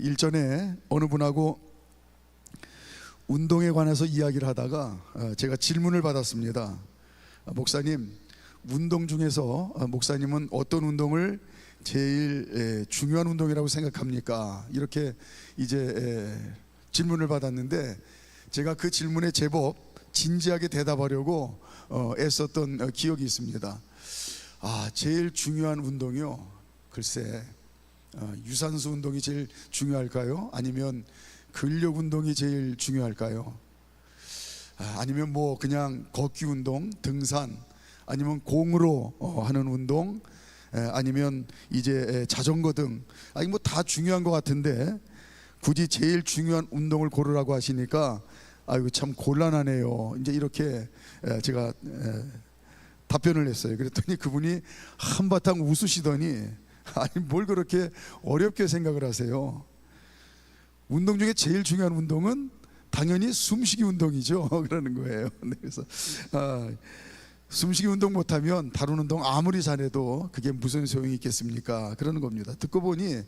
일전에 어느 분하고 운동에 관해서 이야기를 하다가 제가 질문을 받았습니다. 목사님, 운동 중에서 목사님은 어떤 운동을 제일 중요한 운동이라고 생각합니까? 이렇게 이제 질문을 받았는데 제가 그 질문에 제법 진지하게 대답하려고 애썼던 기억이 있습니다. 제일 중요한 운동이요? 글쎄, 유산소 운동이 제일 중요할까요? 아니면 근력 운동이 제일 중요할까요? 아니면 뭐 그냥 걷기 운동, 등산, 아니면 공으로 하는 운동, 아니면 이제 자전거 등, 아니 뭐 다 중요한 것 같은데 굳이 제일 중요한 운동을 고르라고 하시니까 아이고 참 곤란하네요. 이제 이렇게 제가 답변을 했어요. 그랬더니 그분이 한바탕 웃으시더니 아니 뭘 그렇게 어렵게 생각을 하세요? 운동 중에 제일 중요한 운동은 당연히 숨쉬기 운동이죠. 그러는 거예요. 그래서 숨쉬기 운동 못하면 다른 운동 아무리 잘해도 그게 무슨 소용이 있겠습니까? 그러는 겁니다. 듣고 보니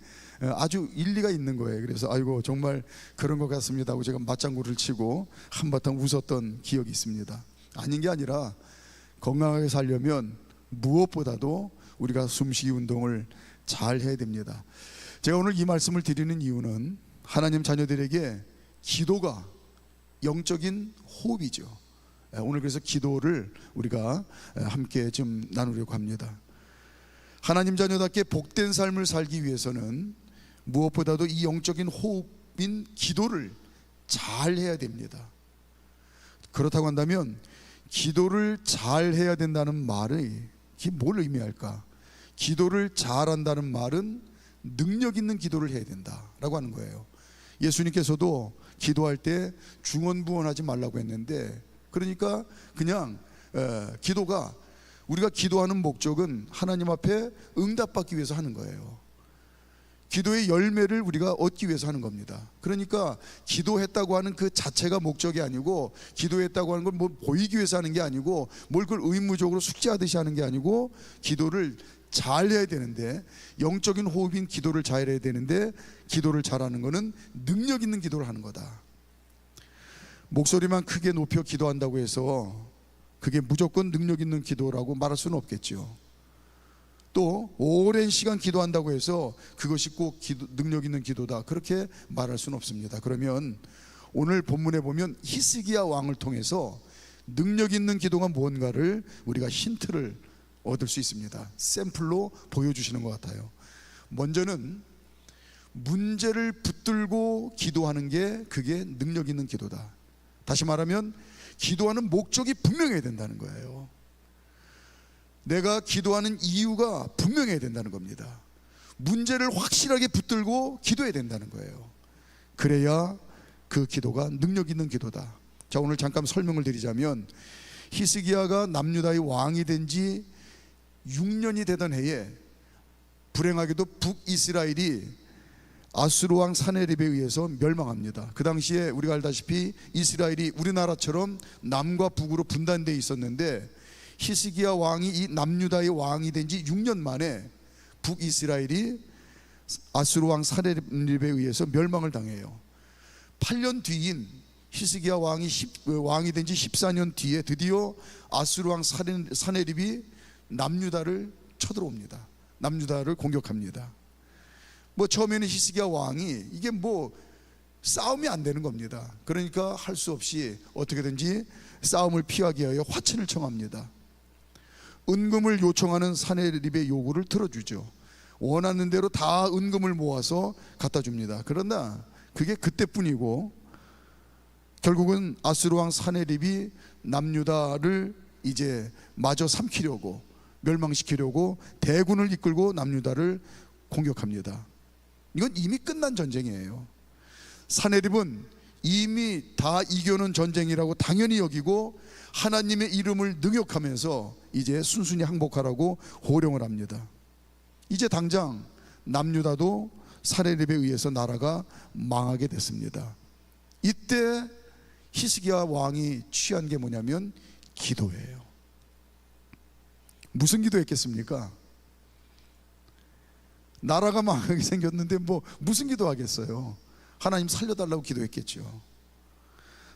아주 일리가 있는 거예요. 그래서 아이고 정말 그런 것 같습니다 하고 제가 맞장구를 치고 한바탕 웃었던 기억이 있습니다. 아닌 게 아니라 건강하게 살려면 무엇보다도 우리가 숨쉬기 운동을 잘 해야 됩니다. 제가 오늘 이 말씀을 드리는 이유는 하나님 자녀들에게 기도가 영적인 호흡이죠. 오늘 그래서 기도를 우리가 함께 좀 나누려고 합니다. 하나님 자녀답게 복된 삶을 살기 위해서는 무엇보다도 이 영적인 호흡인 기도를 잘 해야 됩니다. 그렇다고 한다면 기도를 잘 해야 된다는 말이 뭘 의미할까? 기도를 잘한다는 말은 능력 있는 기도를 해야 된다라고 하는 거예요. 예수님께서도 기도할 때 중언부언하지 말라고 했는데, 그러니까 그냥 기도가, 우리가 기도하는 목적은 하나님 앞에 응답받기 위해서 하는 거예요. 기도의 열매를 우리가 얻기 위해서 하는 겁니다. 그러니까 기도했다고 하는 그 자체가 목적이 아니고, 기도했다고 하는 걸 뭐 보이기 위해서 하는 게 아니고, 뭘 그걸 의무적으로 숙제하듯이 하는 게 아니고, 기도를 잘 해야 되는데, 영적인 호흡인 기도를 잘 해야 되는데, 기도를 잘하는 거는 능력 있는 기도를 하는 거다. 목소리만 크게 높여 기도한다고 해서 그게 무조건 능력 있는 기도라고 말할 수는 없겠죠. 또 오랜 시간 기도한다고 해서 그것이 꼭 능력 있는 기도다, 그렇게 말할 수는 없습니다. 그러면 오늘 본문에 보면 히스기야 왕을 통해서 능력 있는 기도가 뭔가를 우리가 힌트를 얻을 수 있습니다. 샘플로 보여주시는 것 같아요. 먼저는 문제를 붙들고 기도하는 게 그게 능력 있는 기도다. 다시 말하면 기도하는 목적이 분명해야 된다는 거예요. 내가 기도하는 이유가 분명해야 된다는 겁니다. 문제를 확실하게 붙들고 기도해야 된다는 거예요. 그래야 그 기도가 능력 있는 기도다. 자, 오늘 잠깐 설명을 드리자면, 히스기야가 남유다의 왕이 된 지 6년이 되던 해에 불행하게도 북이스라엘이 아수르 왕 사네립에 의해서 멸망합니다. 그 당시에 우리가 알다시피 이스라엘이 우리나라처럼 남과 북으로 분단되어 있었는데, 히스기야 왕이 이 남유다의 왕이 된 지 6년 만에 북이스라엘이 아수르 왕 사네립에 의해서 멸망을 당해요. 8년 뒤인 히스기야 왕이 된 지 14년 뒤에 드디어 아수르 왕 사네립이 남유다를 쳐들어옵니다. 남유다를 공격합니다. 뭐 처음에는 히스기야 왕이 이게 뭐 싸움이 안 되는 겁니다. 그러니까 할 수 없이 어떻게든지 싸움을 피하기 위하여 화친을 청합니다. 은금을 요청하는 사네립의 요구를 들어주죠. 원하는 대로 다 은금을 모아서 갖다 줍니다. 그러나 그게 그때뿐이고, 결국은 아수르 왕 사네립이 남유다를 이제 마저 삼키려고, 멸망시키려고 대군을 이끌고 남유다를 공격합니다. 이건 이미 끝난 전쟁이에요. 사네립은 이미 다 이겨놓은 전쟁이라고 당연히 여기고 하나님의 이름을 능욕하면서 이제 순순히 항복하라고 호령을 합니다. 이제 당장 남유다도 사네립에 의해서 나라가 망하게 됐습니다. 이때 히스기야 왕이 취한 게 뭐냐면 기도예요. 무슨 기도했겠습니까? 나라가 망하게 생겼는데 뭐 무슨 기도하겠어요? 하나님 살려달라고 기도했겠죠.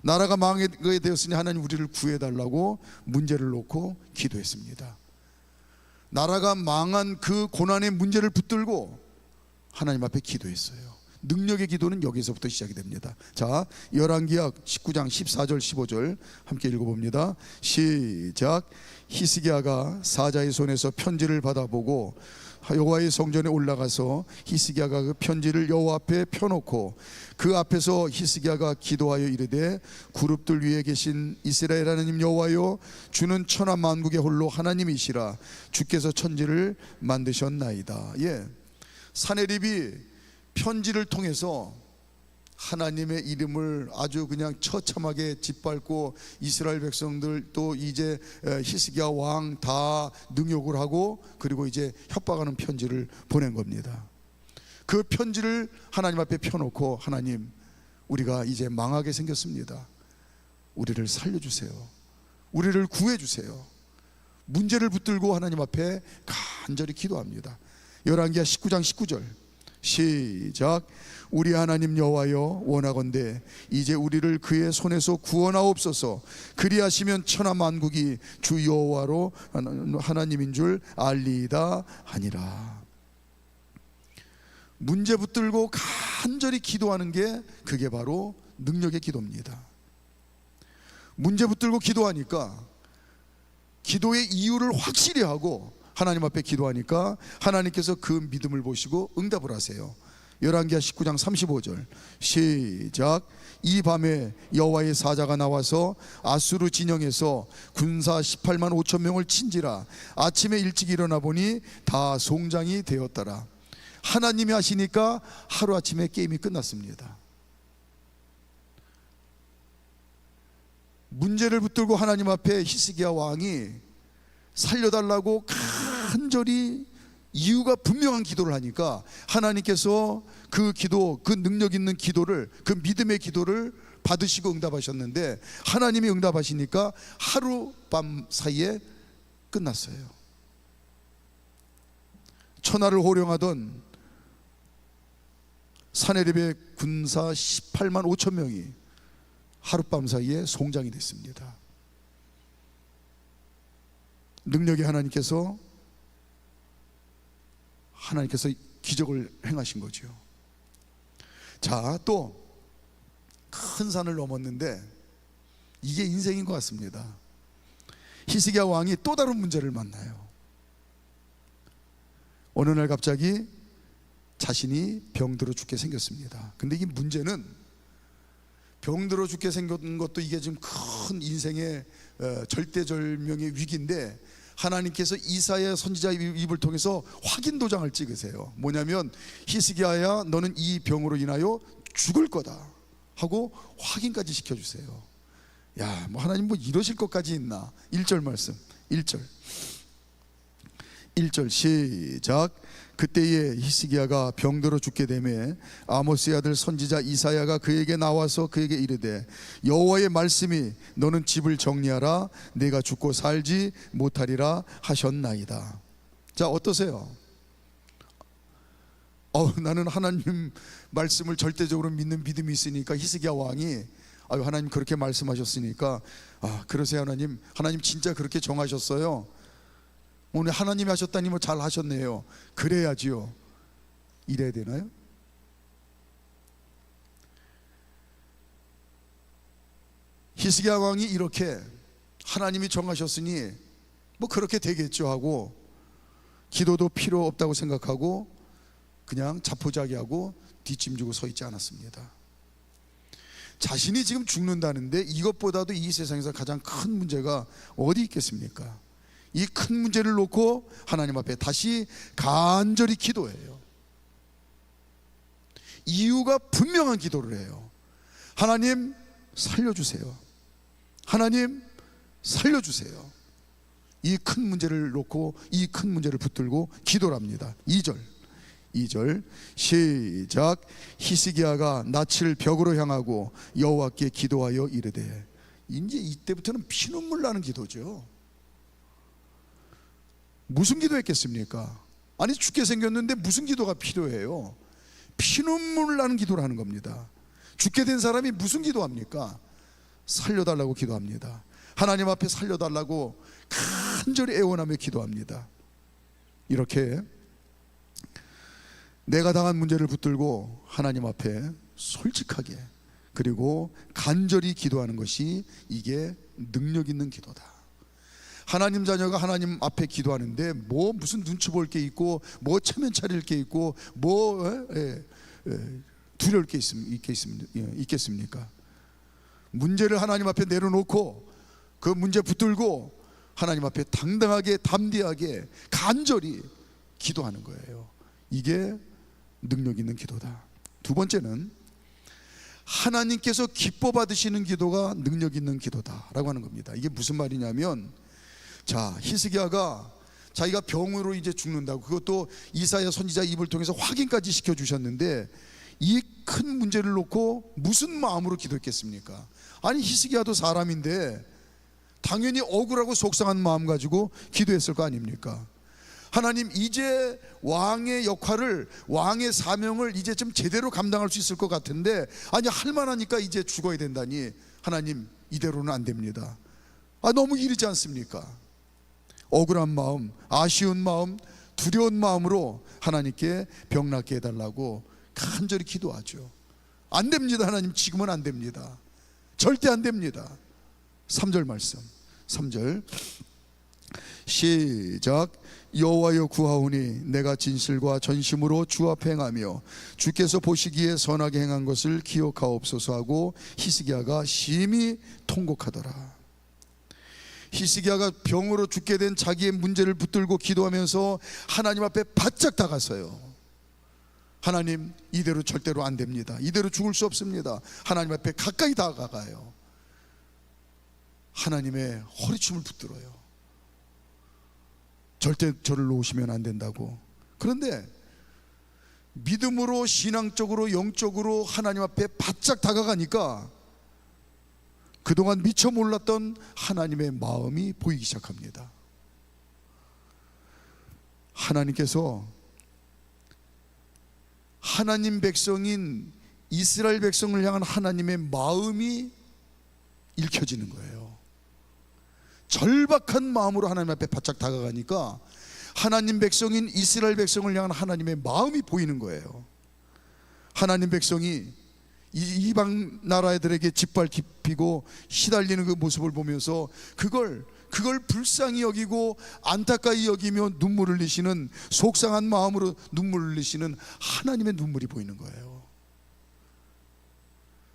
나라가 망하게 되었으니 하나님 우리를 구해달라고 문제를 놓고 기도했습니다. 나라가 망한 그 고난의 문제를 붙들고 하나님 앞에 기도했어요. 능력의 기도는 여기서부터 시작이 됩니다. 자, 열왕기약 19장 14절 15절 함께 읽어봅니다. 시작. 히스기야가 사자의 손에서 편지를 받아보고 여호와의 성전에 올라가서 히스기야가 그 편지를 여호와 앞에 펴놓고 그 앞에서 히스기야가 기도하여 이르되 그룹들 위에 계신 이스라엘 하나님 여호와여, 주는 천하 만국의 홀로 하나님이시라. 주께서 천지를 만드셨나이다. 예, 사네립이 편지를 통해서 하나님의 이름을 아주 그냥 처참하게 짓밟고 이스라엘 백성들 또 이제 히스기야 왕 다 능욕을 하고 그리고 이제 협박하는 편지를 보낸 겁니다. 그 편지를 하나님 앞에 펴놓고 하나님, 우리가 이제 망하게 생겼습니다. 우리를 살려주세요. 우리를 구해주세요. 문제를 붙들고 하나님 앞에 간절히 기도합니다. 열왕기야 19장 19절 시작. 우리 하나님 여호와여, 원하건대 이제 우리를 그의 손에서 구원하옵소서. 그리하시면 천하 만국이 주 여호와로 하나님인 줄 알리이다 하니라. 문제 붙들고 간절히 기도하는 게 그게 바로 능력의 기도입니다. 문제 붙들고 기도하니까 기도의 이유를 확실히 하고 하나님 앞에 기도하니까 하나님께서 그 믿음을 보시고 응답을 하세요. 열왕기야 19장 35절 시작. 이 밤에 여호와의 사자가 나와서 아수르 진영에서 군사 18만 5천 명을 친지라. 아침에 일찍 일어나 보니 다 송장이 되었더라. 하나님이 하시니까 하루아침에 게임이 끝났습니다. 문제를 붙들고 하나님 앞에 히스기야 왕이 살려달라고 간절히 이유가 분명한 기도를 하니까 하나님께서 그 기도, 그 능력 있는 기도를, 그 믿음의 기도를 받으시고 응답하셨는데, 하나님이 응답하시니까 하룻밤 사이에 끝났어요. 천하를 호령하던 사네립의 군사 18만 5천 명이 하룻밤 사이에 송장이 됐습니다. 능력의 하나님께서 기적을 행하신 거죠. 자, 또 큰 산을 넘었는데 이게 인생인 것 같습니다. 히스기야 왕이 또 다른 문제를 만나요. 어느 날 갑자기 자신이 병들어 죽게 생겼습니다. 근데 이 문제는 병들어 죽게 생긴 것도 이게 지금 큰 인생의 절대절명의 위기인데, 하나님께서 이사야 선지자 입을 통해서 확인 도장을 찍으세요. 뭐냐면 히스기야야, 너는 이 병으로 인하여 죽을 거다 하고 확인까지 시켜주세요. 야, 뭐 하나님 뭐 이러실 것까지 있나. 1절 말씀 1절 시작. 그때에 히스기야가 병들어 죽게 되매 아모스의 아들 선지자 이사야가 그에게 나와서 그에게 이르되, 여호와의 말씀이 너는 집을 정리하라, 내가 죽고 살지 못하리라 하셨나이다. 자, 어떠세요? 나는 하나님 말씀을 절대적으로 믿는 믿음이 있으니까 히스기야 왕이 하나님 그렇게 말씀하셨으니까 그러세요. 하나님 진짜 그렇게 정하셨어요. 오늘 하나님이 하셨다니 뭐 잘 하셨네요. 그래야지요. 이래야 되나요? 히스기야 왕이 이렇게 하나님이 정하셨으니 뭐 그렇게 되겠죠 하고, 기도도 필요 없다고 생각하고 그냥 자포자기하고 뒷짐지고 서 있지 않았습니다. 자신이 지금 죽는다는데 이것보다도 이 세상에서 가장 큰 문제가 어디 있겠습니까? 이 큰 문제를 놓고 하나님 앞에 다시 간절히 기도해요. 이유가 분명한 기도를 해요. 하나님 살려주세요. 하나님 살려주세요. 이 큰 문제를 놓고 이 큰 문제를 붙들고 기도를 합니다. 2절 시작. 히스기야가 낯을 벽으로 향하고 여호와께 기도하여 이르되. 이제 이때부터는 피눈물 나는 기도죠. 무슨 기도했겠습니까? 아니 죽게 생겼는데 무슨 기도가 필요해요? 피눈물 나는 기도를 하는 겁니다. 죽게 된 사람이 무슨 기도합니까? 살려달라고 기도합니다. 하나님 앞에 살려달라고 간절히 애원하며 기도합니다. 이렇게 내가 당한 문제를 붙들고 하나님 앞에 솔직하게 그리고 간절히 기도하는 것이 이게 능력 있는 기도다. 하나님 자녀가 하나님 앞에 기도하는데 뭐 무슨 눈치 볼 게 있고 뭐 체면 차릴 게 있고 뭐 두려울 게 있겠습니까? 문제를 하나님 앞에 내려놓고 그 문제 붙들고 하나님 앞에 당당하게 담대하게 간절히 기도하는 거예요. 이게 능력 있는 기도다. 두 번째는 하나님께서 기뻐 받으시는 기도가 능력 있는 기도다라고 하는 겁니다. 이게 무슨 말이냐면, 자, 히스기야가 자기가 병으로 이제 죽는다고, 그것도 이사야 선지자 입을 통해서 확인까지 시켜주셨는데 이 큰 문제를 놓고 무슨 마음으로 기도했겠습니까? 아니 히스기야도 사람인데 당연히 억울하고 속상한 마음 가지고 기도했을 거 아닙니까? 하나님, 이제 왕의 역할을, 왕의 사명을 이제 좀 제대로 감당할 수 있을 것 같은데, 아니 할만하니까 이제 죽어야 된다니, 하나님 이대로는 안 됩니다. 너무 이르지 않습니까? 억울한 마음, 아쉬운 마음, 두려운 마음으로 하나님께 병 낫게 해달라고 간절히 기도하죠. 안 됩니다. 하나님 지금은 안 됩니다. 절대 안 됩니다. 3절 말씀, 3절 시작. 여호와여 구하오니 내가 진실과 전심으로 주 앞에 행하며 주께서 보시기에 선하게 행한 것을 기억하옵소서 하고 히스기야가 심히 통곡하더라. 히스기야가 병으로 죽게 된 자기의 문제를 붙들고 기도하면서 하나님 앞에 바짝 다가서요. 하나님 이대로 절대로 안 됩니다. 이대로 죽을 수 없습니다. 하나님 앞에 가까이 다가가요. 하나님의 허리춤을 붙들어요. 절대 저를 놓으시면 안 된다고. 그런데 믿음으로, 신앙적으로, 영적으로 하나님 앞에 바짝 다가가니까 그동안 미처 몰랐던 하나님의 마음이 보이기 시작합니다. 하나님께서 하나님 백성인 이스라엘 백성을 향한 하나님의 마음이 읽혀지는 거예요. 절박한 마음으로 하나님 앞에 바짝 다가가니까 하나님 백성인 이스라엘 백성을 향한 하나님의 마음이 보이는 거예요. 하나님 백성이 이방 나라들에게 짓밟히고 시달리는 그 모습을 보면서 그걸 불쌍히 여기고 안타까이 여기며 눈물을 흘리시는, 속상한 마음으로 눈물을 흘리시는 하나님의 눈물이 보이는 거예요.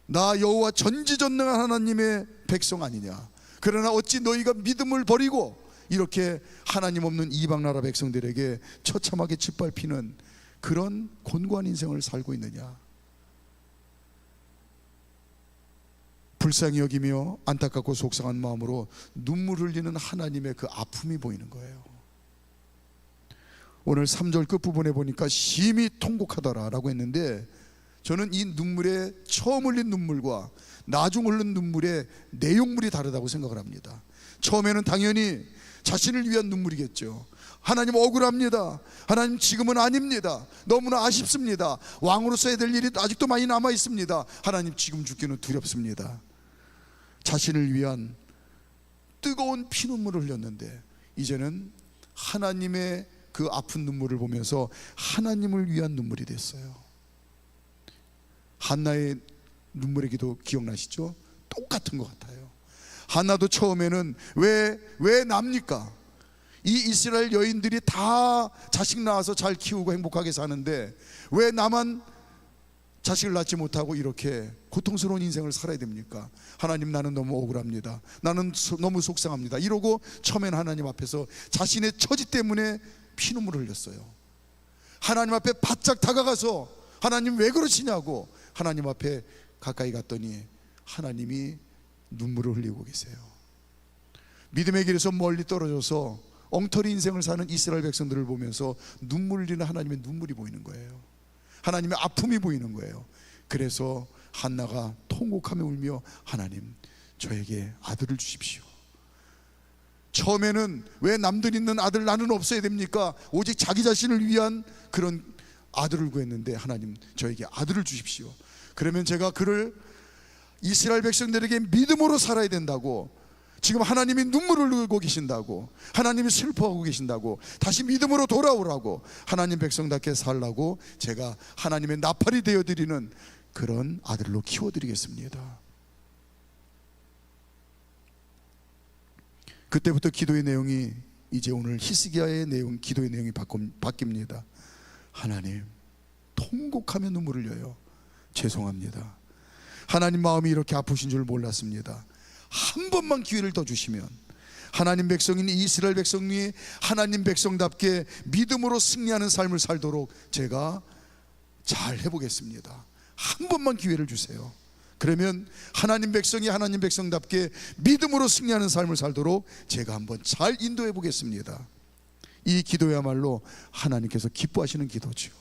나 여호와 전지전능한 하나님의 백성 아니냐? 그러나 어찌 너희가 믿음을 버리고 이렇게 하나님 없는 이방 나라 백성들에게 처참하게 짓밟히는 그런 곤고한 인생을 살고 있느냐? 불쌍히 여기며 안타깝고 속상한 마음으로 눈물 흘리는 하나님의 그 아픔이 보이는 거예요. 오늘 3절 끝부분에 보니까 심히 통곡하더라 라고 했는데, 저는 이 눈물에 처음 흘린 눈물과 나중 흘린 눈물의 내용물이 다르다고 생각을 합니다. 처음에는 당연히 자신을 위한 눈물이겠죠. 하나님 억울합니다. 하나님 지금은 아닙니다. 너무나 아쉽습니다. 왕으로서 해야 될 일이 아직도 많이 남아 있습니다. 하나님 지금 죽기는 두렵습니다. 자신을 위한 뜨거운 피눈물을 흘렸는데 이제는 하나님의 그 아픈 눈물을 보면서 하나님을 위한 눈물이 됐어요. 한나의 눈물의 기도 기억나시죠? 똑같은 것 같아요. 한나도 처음에는 왜 납니까? 이 이스라엘 여인들이 다 자식 낳아서 잘 키우고 행복하게 사는데 왜 나만 자식을 낳지 못하고 이렇게 고통스러운 인생을 살아야 됩니까? 하나님, 나는 너무 억울합니다. 나는 너무 속상합니다. 이러고 처음엔 하나님 앞에서 자신의 처지 때문에 피눈물을 흘렸어요. 하나님 앞에 바짝 다가가서 하나님 왜 그러시냐고 하나님 앞에 가까이 갔더니 하나님이 눈물을 흘리고 계세요. 믿음의 길에서 멀리 떨어져서 엉터리 인생을 사는 이스라엘 백성들을 보면서 눈물 흘리는 하나님의 눈물이 보이는 거예요. 하나님의 아픔이 보이는 거예요. 그래서 한나가 통곡하며 울며, 하나님 저에게 아들을 주십시오. 처음에는 왜 남들 있는 아들 나는 없어야 됩니까? 오직 자기 자신을 위한 그런 아들을 구했는데 하나님 저에게 아들을 주십시오. 그러면 제가 그를 이스라엘 백성들에게 믿음으로 살아야 된다고, 지금 하나님이 눈물을 흘리고 계신다고, 하나님이 슬퍼하고 계신다고, 다시 믿음으로 돌아오라고, 하나님 백성답게 살라고 제가 하나님의 나팔이 되어드리는 그런 아들로 키워드리겠습니다. 그때부터 기도의 내용이 이제 오늘 히스기야의 내용, 기도의 내용이 바뀝니다. 하나님, 통곡하며 눈물을 흘려요. 죄송합니다. 하나님 마음이 이렇게 아프신 줄 몰랐습니다. 한 번만 기회를 더 주시면 하나님 백성인 이스라엘 백성이 하나님 백성답게 믿음으로 승리하는 삶을 살도록 제가 잘 해보겠습니다. 한 번만 기회를 주세요. 그러면 하나님 백성이 하나님 백성답게 믿음으로 승리하는 삶을 살도록 제가 한번 잘 인도해 보겠습니다. 이 기도야말로 하나님께서 기뻐하시는 기도죠.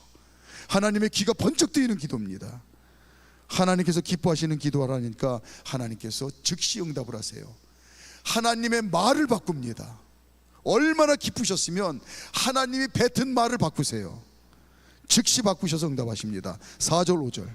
하나님의 귀가 번쩍 뜨이는 기도입니다. 하나님께서 기뻐하시는 기도하라니까 하나님께서 즉시 응답을 하세요. 하나님의 말을 바꿉니다. 얼마나 기쁘셨으면 하나님이 뱉은 말을 바꾸세요. 즉시 바꾸셔서 응답하십니다. 4절 5절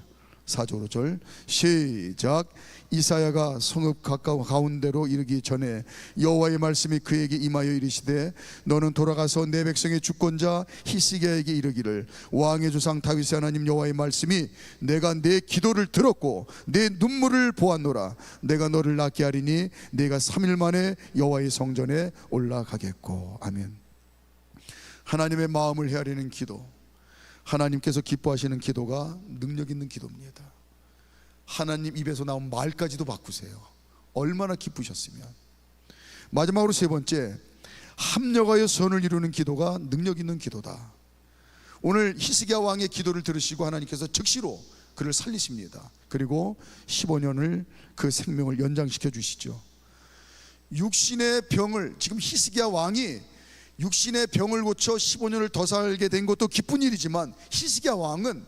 4절 5절 시작. 이사야가 성읍 가운데로 이르기 전에 여호와의 말씀이 그에게 임하여 이르시되 너는 돌아가서 내 백성의 주권자 히스기야에게 이르기를 왕의 조상 다윗의 하나님 여호와의 말씀이 내가 내 기도를 들었고 내 눈물을 보았노라. 내가 너를 낫게 하리니 내가 3일 만에 여호와의 성전에 올라가겠고. 아멘. 하나님의 마음을 헤아리는 기도, 하나님께서 기뻐하시는 기도가 능력 있는 기도입니다. 하나님 입에서 나온 말까지도 바꾸세요. 얼마나 기쁘셨으면. 마지막으로 세 번째, 합력하여 선을 이루는 기도가 능력 있는 기도다. 오늘 히스기야 왕의 기도를 들으시고 하나님께서 즉시로 그를 살리십니다. 그리고 15년을 그 생명을 연장시켜 주시죠. 육신의 병을, 지금 히스기야 왕이 육신의 병을 고쳐 15년을 더 살게 된 것도 기쁜 일이지만 히스기야 왕은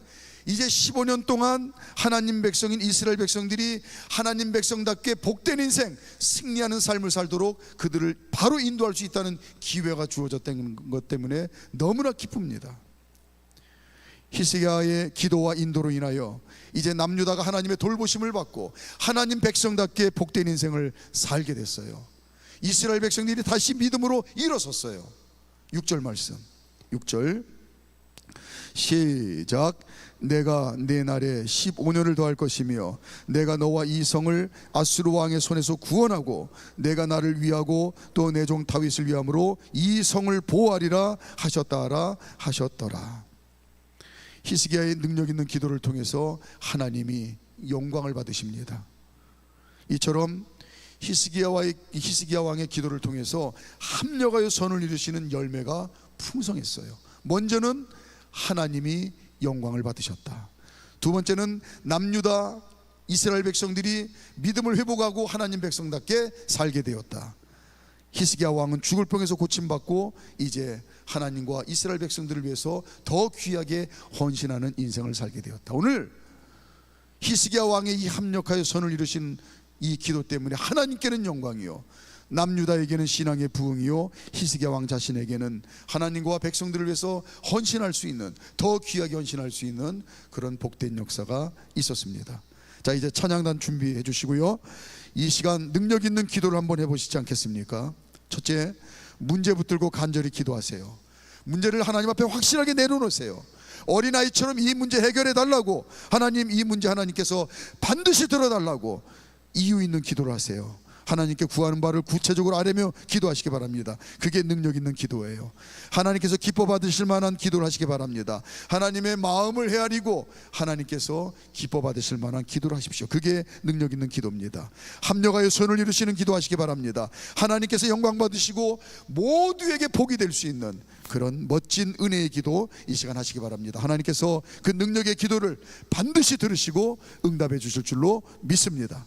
이제 15년 동안 하나님 백성인 이스라엘 백성들이 하나님 백성답게 복된 인생, 승리하는 삶을 살도록 그들을 바로 인도할 수 있다는 기회가 주어졌다는 것 때문에 너무나 기쁩니다. 히스기야의 기도와 인도로 인하여 이제 남유다가 하나님의 돌보심을 받고 하나님 백성답게 복된 인생을 살게 됐어요. 이스라엘 백성들이 다시 믿음으로 일어섰어요. 6절 말씀 6절 시작. 내가 내 날에 15년을 더할 것이며 내가 너와 이 성을 아수르 왕의 손에서 구원하고 내가 나를 위하고 또 내 종 다윗을 위함으로 이 성을 보호하리라 하셨다라 하셨더라. 히스기야의 능력 있는 기도를 통해서 하나님이 영광을 받으십니다. 이처럼 히스기야 왕의 기도를 통해서 합력하여 선을 이루시는 열매가 풍성했어요. 먼저는 하나님이 영광을 받으셨다. 두 번째는 남유다 이스라엘 백성들이 믿음을 회복하고 하나님 백성답게 살게 되었다. 히스기야 왕은 죽을 병에서 고침받고 이제 하나님과 이스라엘 백성들을 위해서 더 귀하게 헌신하는 인생을 살게 되었다. 오늘 히스기야 왕의 이 합력하여 선을 이루신 이 기도 때문에 하나님께는 영광이요 남유다에게는 신앙의 부흥이요 히스기야 왕 자신에게는 하나님과 백성들을 위해서 헌신할 수 있는, 더 귀하게 헌신할 수 있는 그런 복된 역사가 있었습니다. 자, 이제 찬양단 준비해 주시고요, 이 시간 능력 있는 기도를 한번 해보시지 않겠습니까? 첫째, 문제 붙들고 간절히 기도하세요. 문제를 하나님 앞에 확실하게 내려놓으세요. 어린아이처럼 이 문제 해결해 달라고, 하나님 이 문제 하나님께서 반드시 들어달라고 이유 있는 기도를 하세요. 하나님께 구하는 바를 구체적으로 아뢰며 기도하시기 바랍니다. 그게 능력 있는 기도예요. 하나님께서 기뻐 받으실 만한 기도를 하시기 바랍니다. 하나님의 마음을 헤아리고 하나님께서 기뻐 받으실 만한 기도를 하십시오. 그게 능력 있는 기도입니다. 합력하여 선을 이루시는 기도하시기 바랍니다. 하나님께서 영광 받으시고 모두에게 복이 될 수 있는 그런 멋진 은혜의 기도 이 시간 하시기 바랍니다. 하나님께서 그 능력의 기도를 반드시 들으시고 응답해 주실 줄로 믿습니다.